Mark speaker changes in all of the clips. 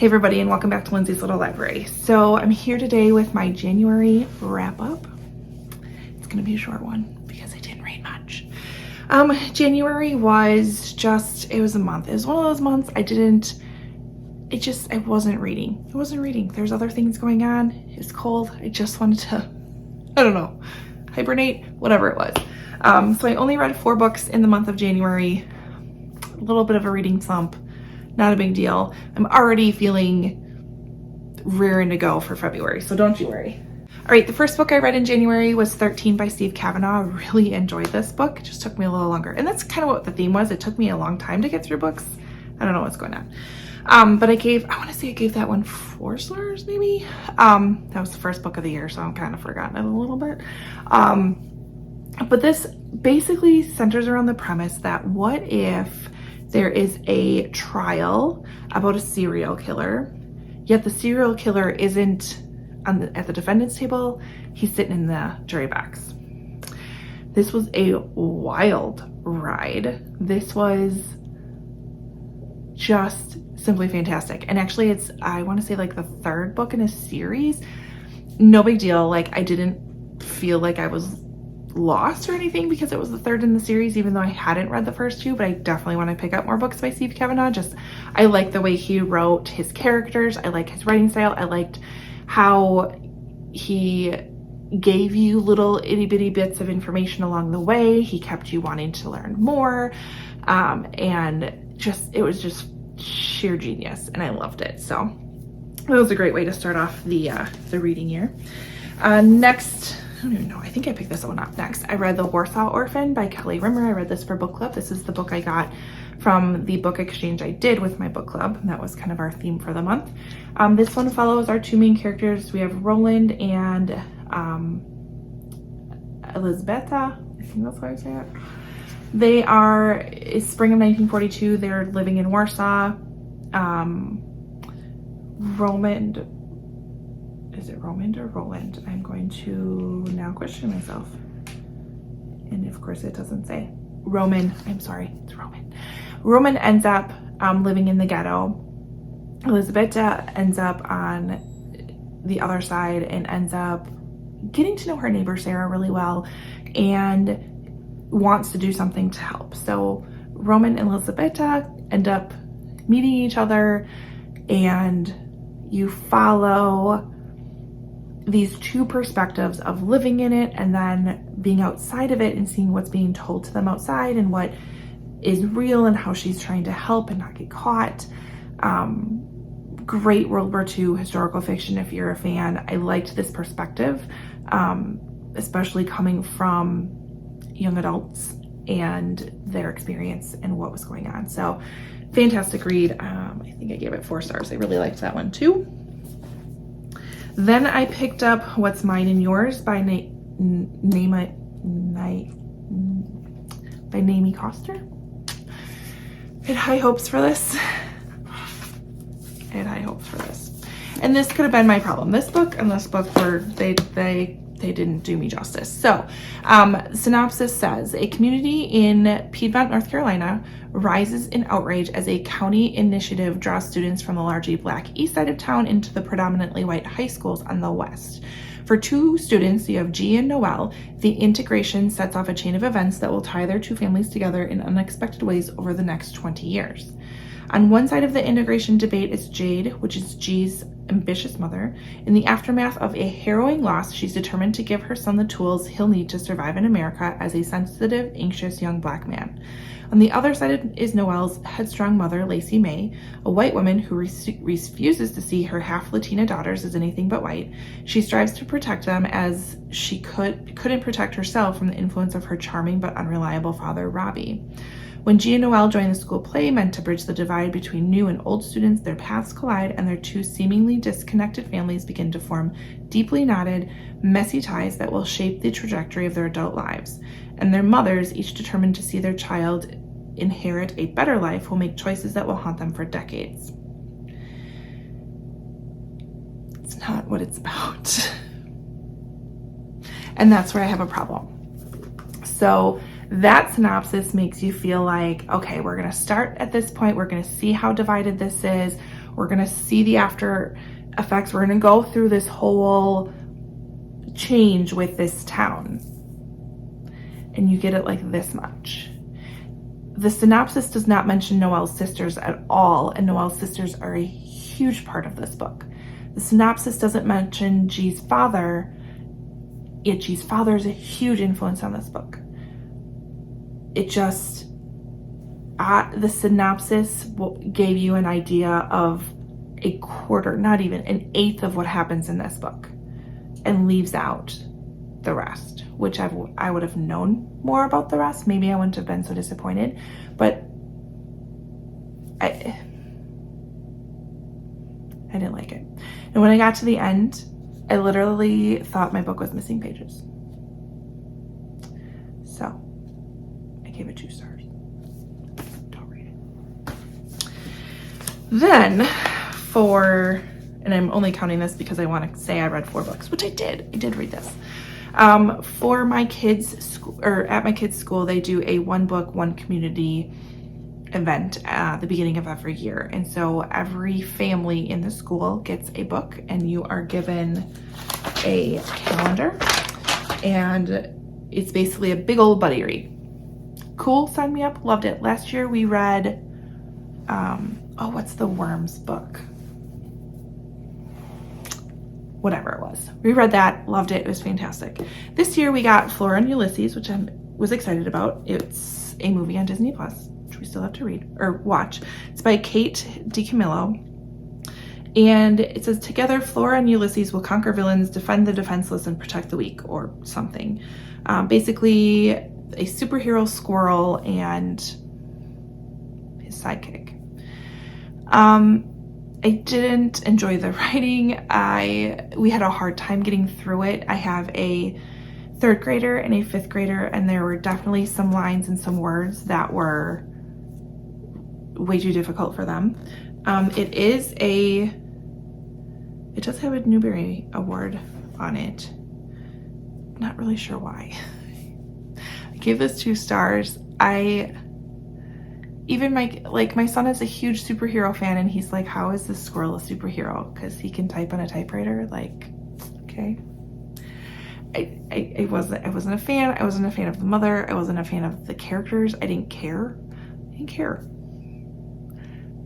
Speaker 1: Hey everybody, and welcome back to Lindsay's Little Library. So I'm here today with my January wrap up. It's gonna be a short one because I didn't read much. January was just, it was a month. It was one of those months I wasn't reading. There's other things going on. It's cold. I just wanted to, I don't know, hibernate, whatever it was. So I only read 4 books in the month of January. A little bit of a reading slump. Not a big deal. I'm already feeling raring to go for February, so don't you worry. All right, the first book I read in January was 13 by Steve Cavanaugh. I really enjoyed this book. It just took me a little longer. And that's kind of what the theme was. It took me a long time to get through books. I don't know what's going on. But I want to say I gave that one 4 stars maybe. That was the first book of the year, so I'm kind of forgotten it a little bit. But this basically centers around the premise that what if there is a trial about a serial killer, yet the serial killer isn't at the defendant's table, he's sitting in the jury box. This was a wild ride. This was just simply fantastic. And actually it's, I want to say like the 3rd book in a series. No big deal. Like I didn't feel like I was lost or anything because it was the 3rd in the series, even though I hadn't read the first 2, but I definitely want to pick up more books by Steve Cavanaugh. I like the way he wrote his characters. I like his writing style. I liked how he gave you little itty bitty bits of information along the way. He kept you wanting to learn more. And it was just sheer genius, and I loved it. So it was a great way to start off the reading year. Next, I don't even know. I think I picked this one up next. I read The Warsaw Orphan by Kelly Rimmer. I read this for book club. This is the book I got from the book exchange I did with my book club. And that was kind of our theme for the month. This one follows our 2 main characters. We have Roland and Elizabeta. I think that's how I say it. It's spring of 1942. They're living in Warsaw. Is it Roland or Roland? I'm going to now question myself. And of course it doesn't say. Roman, I'm sorry, it's Roman. Roman ends up living in the ghetto. Elizabeta ends up on the other side and ends up getting to know her neighbor Sarah really well and wants to do something to help. So Roman and Elizabeta end up meeting each other, and you follow these 2 perspectives of living in it and then being outside of it and seeing what's being told to them outside and what is real and how she's trying to help and not get caught. Great World War II historical fiction if you're a fan. I liked this perspective, especially coming from young adults and their experience and what was going on. So fantastic read. I think I gave it 4 stars. I really liked that one too. Then I picked up What's Mine and Yours by Naomi Koster. I had high hopes for this. And this could have been my problem. This book and this book they didn't do me justice. So, synopsis says, a community in Piedmont, North Carolina rises in outrage as a county initiative draws students from the largely Black east side of town into the predominantly white high schools on the west. For 2 students, you have G and Noelle, the integration sets off a chain of events that will tie their 2 families together in unexpected ways over the next 20 years. On one side of the integration debate is Jade, which is G's ambitious mother. In the aftermath of a harrowing loss, she's determined to give her son the tools he'll need to survive in America as a sensitive, anxious young Black man. On the other side is Noelle's headstrong mother, Lacey May, a white woman who refuses to see her half-Latina daughters as anything but white. She strives to protect them as she couldn't protect herself from the influence of her charming but unreliable father, Robbie. When G and Noelle join the school play meant to bridge the divide between new and old students, their paths collide and their 2 seemingly disconnected families begin to form deeply knotted, messy ties that will shape the trajectory of their adult lives. And their mothers, each determined to see their child inherit a better life, will make choices that will haunt them for decades. It's not what it's about. And that's where I have a problem. So that synopsis makes you feel like, okay, we're going to start at this point. We're going to see how divided this is. We're going to see the after effects. We're going to go through this whole change with this town. And you get it like this much. The synopsis does not mention Noelle's sisters at all, and Noelle's sisters are a huge part of this book. The synopsis doesn't mention G's father, yet G's father is a huge influence on this book. It just, the synopsis gave you an idea of a quarter, not even an eighth of what happens in this book, and leaves out the rest, which I would have known more about the rest. Maybe I wouldn't have been so disappointed, but I didn't like it. And when I got to the end, I literally thought my book was missing pages. So I gave it 2 stars. Don't read it. Then and I'm only counting this because I want to say I read 4 books, which I did. I did read this. For my kids' school, or at my kids' school, they do a 1 book, 1 community event at the beginning of every year. And so every family in the school gets a book, and you are given a calendar, and it's basically a big old buddy read. Cool, sign me up, loved it. Last year we read, what's the Worms book? Whatever it was. We read that, loved it. It was fantastic. This year we got Flora and Ulysses, which I was excited about. It's a movie on Disney Plus, which we still have to read or watch. It's by DiCamillo. And it says, together Flora and Ulysses will conquer villains, defend the defenseless, and protect the weak, or something. Basically a superhero squirrel and his sidekick. I didn't enjoy the writing. We had a hard time getting through it. I have a 3rd grader and a 5th grader, and there were definitely some lines and some words that were way too difficult for them. It does have a Newbery Award on it. Not really sure why. I gave this 2 stars. Even my son is a huge superhero fan, and he's like, how is this squirrel a superhero? Because he can type on a typewriter. Like, okay. I wasn't a fan. I wasn't a fan of the mother. I wasn't a fan of the characters. I didn't care.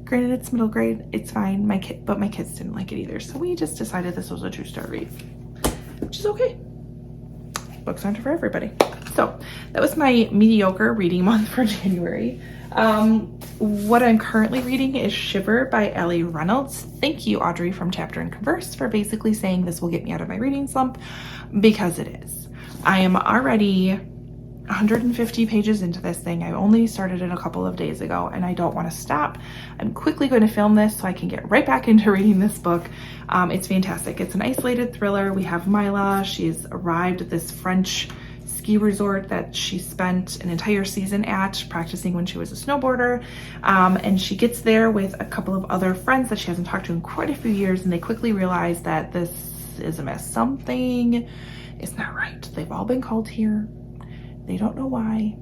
Speaker 1: Granted, it's middle grade. It's fine. But my kids didn't like it either. So we just decided this was a 2-star read, which is okay. Books aren't for everybody. So that was my mediocre reading month for January. What I'm currently reading is Shiver by Ellie Reynolds. Thank you, Audrey from Chapter and Converse, for basically saying this will get me out of my reading slump, because it is. I am already 150 pages into this thing. I only started it a couple of days ago, and I don't want to stop. I'm quickly going to film this so I can get right back into reading this book. It's fantastic. It's an isolated thriller. We have Mila. She's arrived at this French ski resort that she spent an entire season at practicing when she was a snowboarder, and she gets there with a couple of other friends that she hasn't talked to in quite a few years, and they quickly realize that this is a mess. Something is not right. They've all been called here. They don't know why.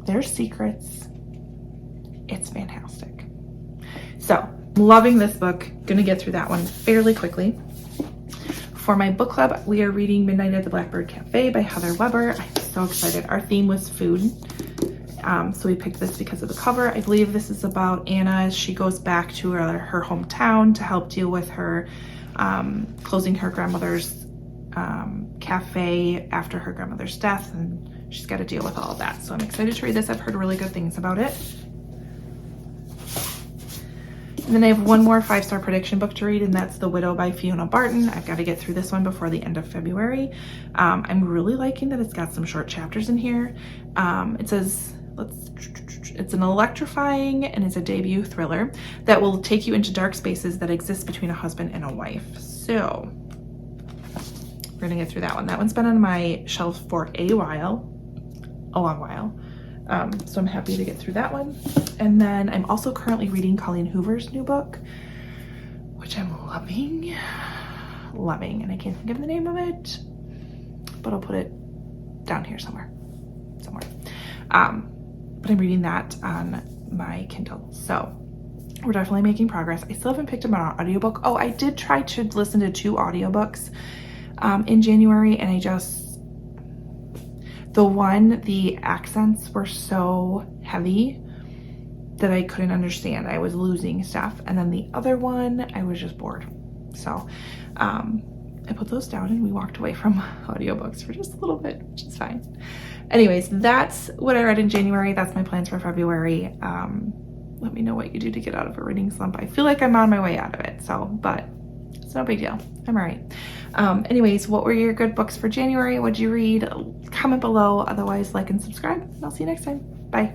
Speaker 1: There's secrets. It's fantastic. So, loving this book. Gonna get through that one fairly quickly. For my book club, we are reading Midnight at the Blackbird Cafe by Heather Weber. I'm so excited. Our theme was food. So we picked this because of the cover. I believe this is about Anna as she goes back to her hometown to help deal with her closing her grandmother's cafe after her grandmother's death, and she's got to deal with all of that. So I'm excited to read this. I've heard really good things about it. And then I have one more 5-star prediction book to read, and that's The Widow by Fiona Barton. I've got to get through this one before the end of February. I'm really liking that it's got some short chapters in here. It says, it's an electrifying and it's a debut thriller that will take you into dark spaces that exist between a husband and a wife. So we're gonna get through that one. That one's been on my shelf for a long while. So I'm happy to get through that one. And then I'm also currently reading Colleen Hoover's new book, which I'm loving, and I can't think of the name of it, but I'll put it down here somewhere. But I'm reading that on my Kindle. So we're definitely making progress. I still haven't picked up an audiobook. Oh, I did try to listen to 2 audiobooks in January, and the accents were so heavy that I couldn't understand. I was losing stuff. And then the other one, I was just bored. So I put those down and we walked away from audiobooks for just a little bit, which is fine. Anyways, that's what I read in January. That's my plans for February. Let me know what you do to get out of a reading slump. I feel like I'm on my way out of it, but it's no big deal. I'm all right. Anyways, what were your good books for January? What'd you read? Comment below. Otherwise, like and subscribe. And I'll see you next time. Bye.